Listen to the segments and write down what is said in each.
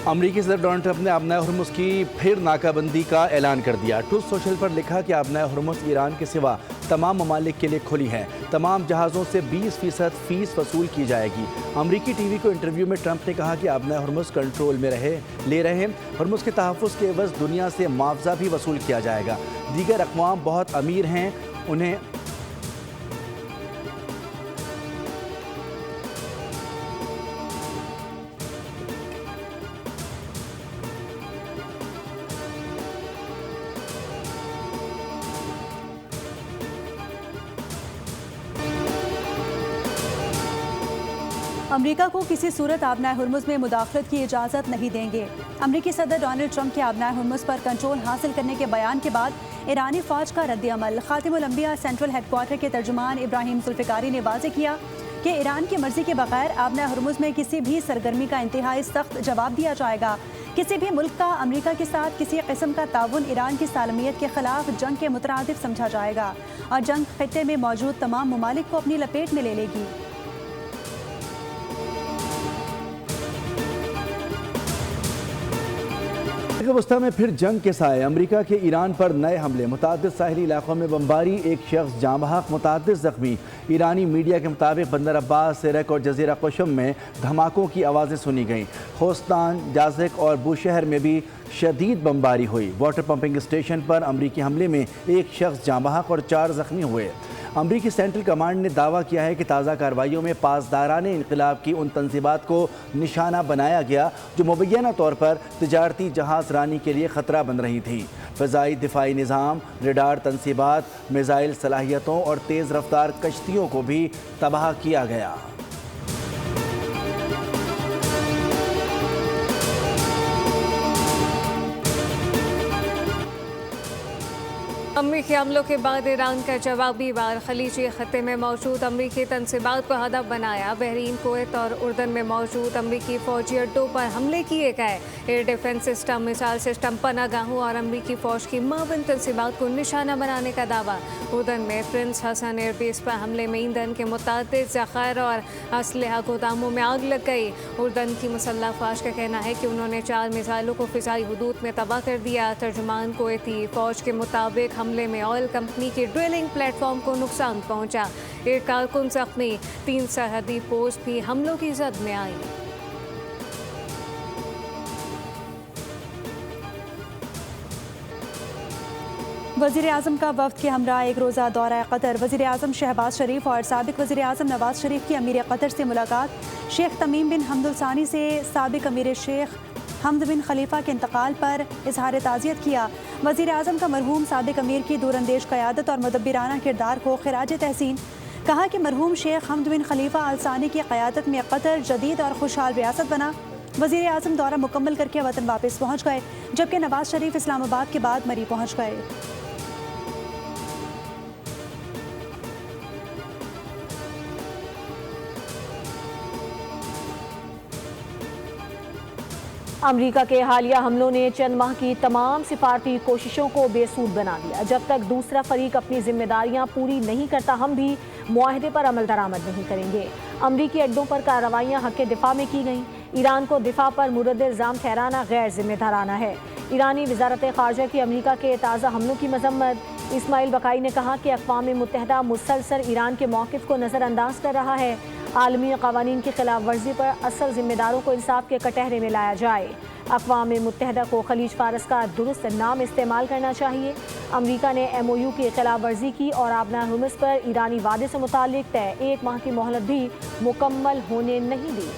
अमरीकी सदर Donald Trump ने आबनाए हुर्मुज़ की फिर नाकाबंदी का ऐलान कर दिया। ट्रूथ सोशल पर लिखा कि आबनाए हुर्मुज़ ईरान के सिवा तमाम ममालिक के लिए खुली हैं। तमाम जहाज़ों से 20% फीस वसूल की जाएगी। अमरीकी टीवी को इंटरव्यू में ट्रंप ने कहा कि आबनाए हुर्मुज़ कंट्रोल में ले रहे हैं। हुर्मुज़ के तहफ़्फ़ुज़ के एवज़ दुनिया से मुआवजा भी वसूल किया जाएगा। दीगर अक़वाम बहुत अमीर हैं, उन्हें अमरीका को किसी सूरत आबनाए हुर्मुज़ में मुदाखलत की इजाज़त नहीं देंगे। अमरीकी सदर डोनाल्ड ट्रंप के आबनाए हुर्मुज़ पर कंट्रोल हासिल करने के बयान के बाद ईरानी फ़ौज का रद्द-ए-अमल। ख़ातिमुल अंबिया सेंट्रल हेडक्वार्टर के तर्जुमान इब्राहिम जुल्फ़िकारी ने वाज़ेह किया कि ईरान की मर्ज़ी के बगैर आबनाए हुर्मुज़ में किसी भी सरगर्मी का इंतहाई सख्त जवाब दिया जाएगा। किसी भी मुल्क का अमरीका के साथ किसी किस्म का ताउन ईरान की सालमियत के खिलाफ जंग के मुतरादिफ समझा जाएगा और जंग खित्ते में मौजूद तमाम ममालिक को अपनी लपेट में ले लेगी। वस्ता में फिर जंग के साए। अमरीका के ईरान पर नए हमले, मुतादिद साहिली इलाकों में बमबारी, एक शख्स जाँ बहक, मुतादिद जख्मी। ईरानी मीडिया के मुताबिक बंदर अब्बास, सिरक और जजीरा कुशम में धमाकों की आवाज़ें सुनी गईं। खोस्तान, जाज़िक और बूशहर में भी शदीद बमबारी हुई। वाटर पंपिंग स्टेशन पर अमरीकी हमले में एक शख्स जाँ बहक और 4 जख्मी हुए। अमरीकी सेंट्रल कमांड ने दावा किया है कि ताज़ा कार्रवाइयों में पासदाराने इनकलाब की उन तंजीबात को निशाना बनाया गया जो मुबैना तौर पर तिजारती जहाज़ रानी के लिए ख़तरा बन रही थी। फ़ज़ाई दिफाई निज़ाम, रेडार तंसीबात, मिज़ाइल सलाहियतों और तेज़ रफ्तार कश्तियों को भी तबाह किया गया। अमरीकी हमलों के बाद ईरान का जवाबी वार। खलीजी खत्ते में मौजूद अमरीकी तंसीबात को हदफ बनाया। बहरीन, कुवैत और उर्दन में मौजूद अमरीकी फौजी अड्डों पर हमले किए गए। Air defence system, missile system, पनागाहों और अमरीकी फ़ौज की मावन तंसीबात को निशाना बनाने का दावा। उर्दन में प्रिंस हसन एयरबेस पर हमले में ईंधन के मुतादिद ज़खायर और असलहा गोदामों में आग लग गई। उर्दन की मुसल्लह फ़ौज का कहना है कि उन्होंने 4 मिसाइलों को फ़िज़ाई हुदूद में तबाह कर दिया। तर्जुमान कुवैती फ़ौज के मुताबिक हमले में ऑयल कंपनी के ड्रिलिंग प्लेटफॉर्म को नुकसान पहुंचा। एक कारकुन जख्मी। 3 सरहदी पोस्ट भी हमलों की जद में आई। वज़ीर आज़म का वफ़द के हमरा एक रोज़ा दौरा कतर। वज़ीर आज़म शहबाज शरीफ और साबिक़ वज़ीर आज़म नवाज शरीफ की अमीर कतर से मुलाकात। शेख तमीम बिन हमदुल सानी से साबिक़ अमीर शेख हमद बिन खलीफा के इंतकाल पर इजहार ताज़ियत किया। वज़ीर आज़म का मरहूम साबिक़ अमीर की दूरंदेश क़यादत और मुदब्बिराना किरदार को खिराज तहसीन। कहा कि मरहूम शेख हमद बिन खलीफा अल सानी की क़यादत में कतर जदीद और खुशहाल रियासत बना। वज़ीर आज़म दौरा मुकम्मल करके वतन वापस पहुँच गए, जबकि नवाज शरीफ इस्लामाबाद के बाद मरी पहुँच गए। अमरीका के हालिया हमलों ने चंद माह की तमाम सिफारती कोशिशों को बेसूद बना दिया। जब तक दूसरा फरीक अपनी जिम्मेदारियां पूरी नहीं करता, हम भी मुआहदे पर अमल दरामद नहीं करेंगे। अमरीकी अड्डों पर कार्रवाइयां हक़ दिफा में की गईं। ईरान को दिफा पर मुरद इल्ज़ाम ठहराना गैर जिम्मेदाराना है। ईरानी वज़ारत ख़ारजा की अमरीका के ताज़ा हमलों की मजम्मत। इस्माइल बकाई ने कहा कि अक़वाम मुत्तहिदा मुसलसल ईरान के मौक़िफ़ को नज़रअंदाज कर रहा है। आलमी क़वानीन की खिलाफ वर्जी पर असल जिम्मेदारों को इंसाफ के कटहरे में लाया जाए। अक़वाम मुत्तहिदा को खलीज फारस का दुरुस्त नाम इस्तेमाल करना चाहिए। अमरीका ने MOU की खिलाफ वर्जी की और आबनाए हुर्मुज़ पर ईरानी वादे से मुताल्लिक़ तय 1 माह की मोहलत भी मुकम्मल होने नहीं दी।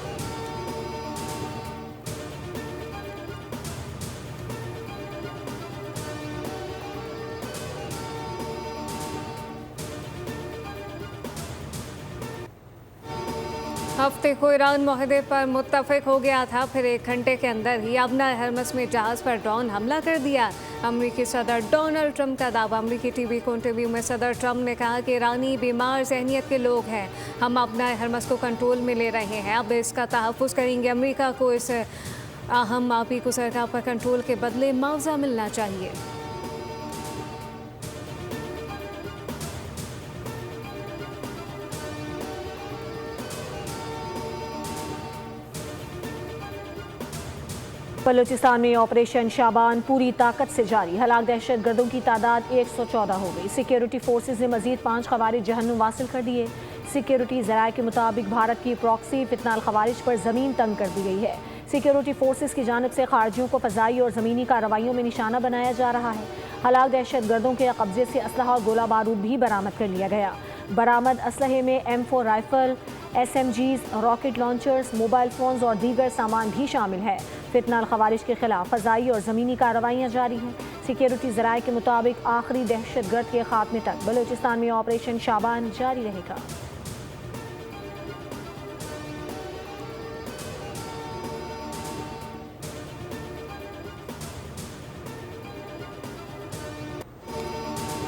हफ्ते को ईरान मुआहदे पर मुत्तफ़िक हो गया था, फिर 1 घंटे के अंदर ही आबनाए हुर्मुज़ में जहाज़ पर ड्रोन हमला कर दिया। अमरीकी सदर डोनाल्ड ट्रंप का दावा। अमरीकी टीवी को इंटरव्यू में सदर ट्रंप ने कहा कि ईरानी बीमार जहनीत के लोग हैं। हम आबनाए हुर्मुज़ को कंट्रोल में ले रहे हैं, अब इसका तहफ़्फ़ुज़ करेंगे। अमरीका को इस अहम आपी को सरकार पर कंट्रोल के बदले मुआवजा मिलना चाहिए। बलूचिस्तान में ऑपरेशन शाबान पूरी ताकत से जारी। हलाक दहशतगर्दों की तादाद 114 हो गई। सिक्योरिटी फोर्सेज ने मजीद 5 खवारिज जहन्नुम वासिल कर दिए। सिक्योरिटी जराये के मुताबिक भारत की प्रॉक्सी फितनाल खवारिज पर जमीन तंग कर दी गई है। सिक्योरिटी फोर्सेज की जानिब से खारजियों को फजाई और ज़मीनी कार्रवाइयों में निशाना बनाया जा रहा है। हलाक दहशतगर्दों के कब्जे से असलहा और गोला बारूद भी बरामद कर लिया गया। बरामद असलहे में M4 rifle, SMGs, rocket launchers, mobile phones और दीगर सामान भी शामिल है। फितनाल खवारिज के खिलाफ फजाई और ज़मीनी कार्रवाइयाँ जारी हैं। सिक्योरिटी ज़राए के मुताबिक आखिरी दहशतगर्द के खात्मे तक बलूचिस्तान में ऑपरेशन शाबान जारी रहेगा।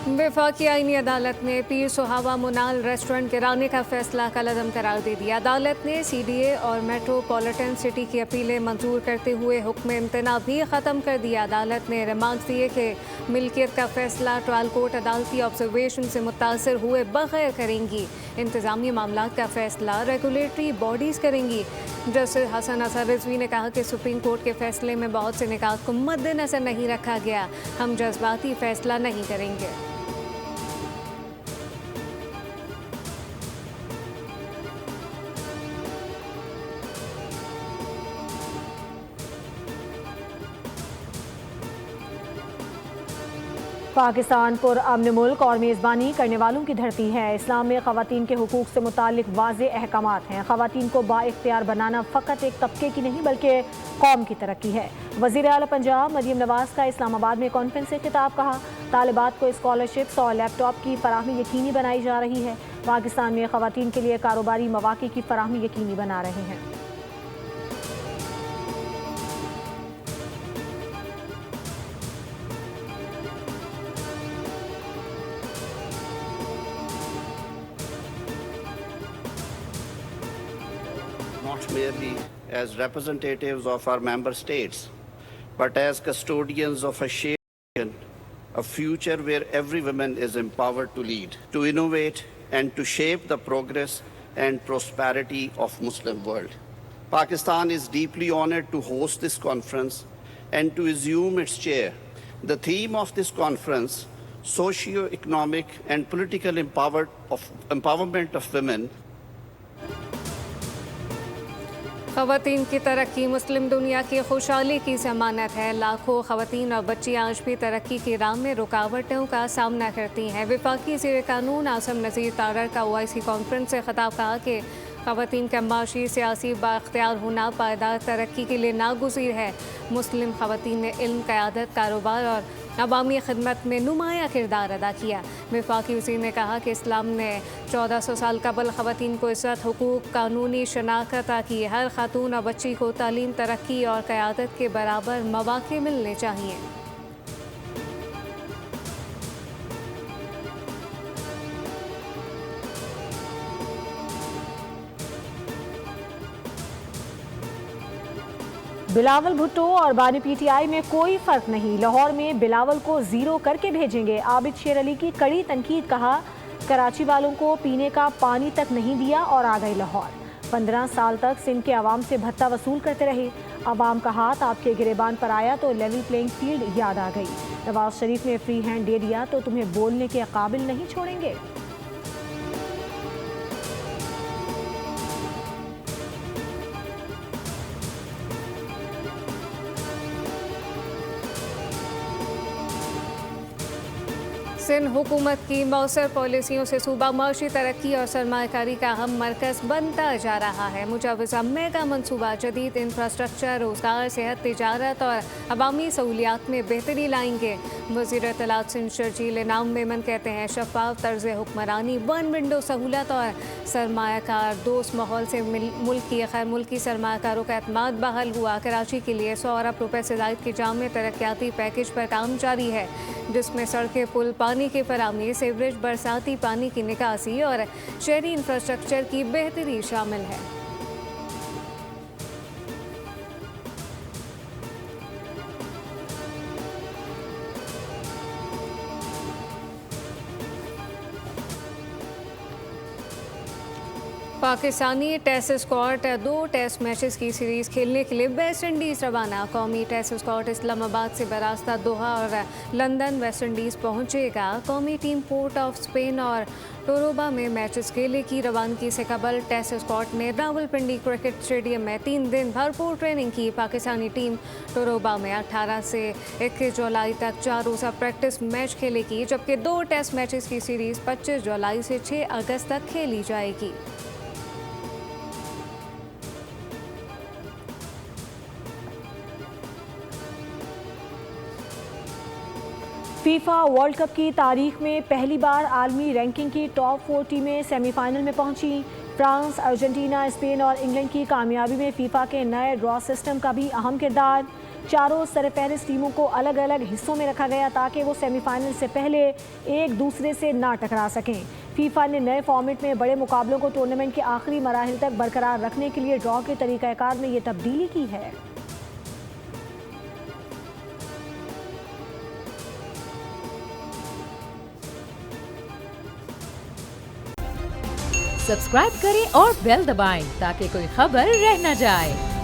वफाकी आईनी अदालत ने पीर सुहावा मुनाल रेस्टोरेंट गिराने का फैसला कलअदम करार दे दिया। अदालत ने CDA और मेट्रोपॉलिटन सिटी की अपीलें मंजूर करते हुए हुक्म इम्तना भी ख़त्म कर दिया। अदालत ने रिमार्क्स दिए कि मिल्कियत का फैसला ट्रायल कोर्ट अदालती ऑब्जर्वेशन से मुतासर हुए बगैर करेंगी। इंतज़ामी मामलात का फैसला रेगुलेटरी बॉडीज़ करेंगी। जस्टिस हसन असर रिजवी ने कहा कि सुप्रीम कोर्ट के फैसले में बहुत से निकात को मद्देनजर नहीं रखा गया। हम जज्बाती फैसला नहीं करेंगे। पाकिस्तान पुरअमन मुल्क और मेज़बानी करने वालों की धरती है। इस्लाम में ख़वातीन के हुकूक से मुतालिक वाज़े अहकामात हैं। ख़वातीन को बाइख्तियार बनाना फ़कत एक तबके की नहीं बल्कि कौम की तरक्की है। वज़ीर आला पंजाब मरियम नवाज़ का इस्लामाबाद में कॉन्फ्रेंस से खिताब। कहा, तालिबात को स्कॉलरशिप्स और लैपटॉप की फराहमी यकीनी बनाई जा रही है। पाकिस्तान में ख़वातीन के लिए कारोबारी मौक़े की फराहमी यकीनी बना रहे हैं। Not merely as representatives of our member states, but as custodians of a shared vision, a future where every woman is empowered to lead, to innovate, and to shape the progress and prosperity of Muslim world. Pakistan is deeply honored to host this conference and to assume its chair. The theme of this conference, socio-economic and political empowerment of women, ख़वातीन की तरक्की मुस्लिम दुनिया की खुशहाली की ज़मानत है। लाखों ख़वातीन और बच्चियाँ आज भी तरक्की की राह में रुकावटों का सामना करती हैं। वफाकी वज़ीर कानून आसम नज़ीर तारड़ का OIC कॉन्फ्रेंस से खिताब। कहा कि ख़वातीन का माशी सियासी बाख्तियार होना पायदार तरक्की के लिए नागुज़ीर है। मुस्लिम ख़वातीन ने इल्म, क़यादत, कारोबार और अवामी खिदमत में नुमाया किरदार अदा किया। वफाकी वज़ीर ने कहा कि इस्लाम ने 1400 साल कबल ख़वातीन को इज़्ज़त, हुकूक, कानूनी शनाख्त अता की। हर खातून और बच्ची को तालीम, तरक्की और क़यादत के बराबर मौक़े मिलने चाहिए। बिलावल भुट्टो और बानी PTI में कोई फ़र्क नहीं। लाहौर में बिलावल को ज़ीरो करके भेजेंगे। आबिद शेर अली की कड़ी तनकीद। कहा, कराची वालों को पीने का पानी तक नहीं दिया और आ गए लाहौर। 15 साल तक सिंध के अवाम से भत्ता वसूल करते रहे। अवाम का हाथ आपके गिरेबान पर आया तो लेवल प्लेइंग फील्ड याद आ गई। नवाज शरीफ ने फ्री हैंड दे दिया तो तुम्हें बोलने के काबिल नहीं छोड़ेंगे। सिंध हुकूमत की मौसर पॉलिसियों से सूबा माशी तरक्की और सरमाकारी का अहम मरकज़ बनता जा रहा है। मुजावजा मेगा मनसूबा जदीद इंफ्रास्ट्रक्चर, रोज़गार, सेहत, तिजारत और अवामी सहूलियात में बेहतरी लाएंगे। वज़ीर इत्तलात सिंध शर्जील इनाम मेमन कहते हैं, शफाफ तर्ज़ हुक्मरानी, वन विंडो सहूलत और सरमायाकार दोस्त माहौल से मुल्क की खैर मुल्की सरमायाकारों का एतमाद बहाल हुआ। कराची के लिए 100 अरब रुपये से ज़ायद के जामे तरक्याती पैकेज पर काम जारी है, जिसमें सड़कें, पुल, पानी की फराहमी, सीवरेज, बरसाती पानी की निकासी और शहरी इंफ्रास्ट्रक्चर की बेहतरी शामिल है। Pakistani test squad 2 test matches की सीरीज खेलने के लिए वेस्ट इंडीज़ रवाना। कौमी टेस्ट स्क्वाड इस्लामाबाद से बरास्ता दोहा और लंदन वेस्ट इंडीज़ पहुंचेगा। कौमी टीम पोर्ट ऑफ स्पेन और टोरोबा में मैचेस खेलने की रवानगी से कबल टेस्ट स्क्वाड ने रावलपिंडी क्रिकेट स्टेडियम में 3 दिन भरपूर ट्रेनिंग की। पाकिस्तानी टीम टोरोबा में 18 से 21 जुलाई तक 4 रोज़ा प्रैक्टिस मैच खेलेगी, जबकि 2 टेस्ट मैचेस की सीरीज 25 जुलाई से 6 अगस्त तक खेली जाएगी। फीफा वर्ल्ड कप की तारीख में पहली बार आलमी रैंकिंग की टॉप 4 टीमें सेमीफाइनल में पहुंची। फ्रांस, अर्जेंटीना, स्पेन और इंग्लैंड की कामयाबी में फीफा के नए ड्रॉ सिस्टम का भी अहम किरदार। चारों सरफहरिस्त टीमों को अलग अलग हिस्सों में रखा गया ताकि वो सेमीफाइनल से पहले एक दूसरे से ना टकरा सकें। फीफा ने नए फॉर्मेट में बड़े मुकाबलों को टूर्नामेंट के आखिरी मराहिल तक बरकरार रखने के लिए ड्रॉ के तरीक़ाकार में ये तब्दीली की है। सब्सक्राइब करें और बेल दबाएं ताकि कोई खबर रह न जाए।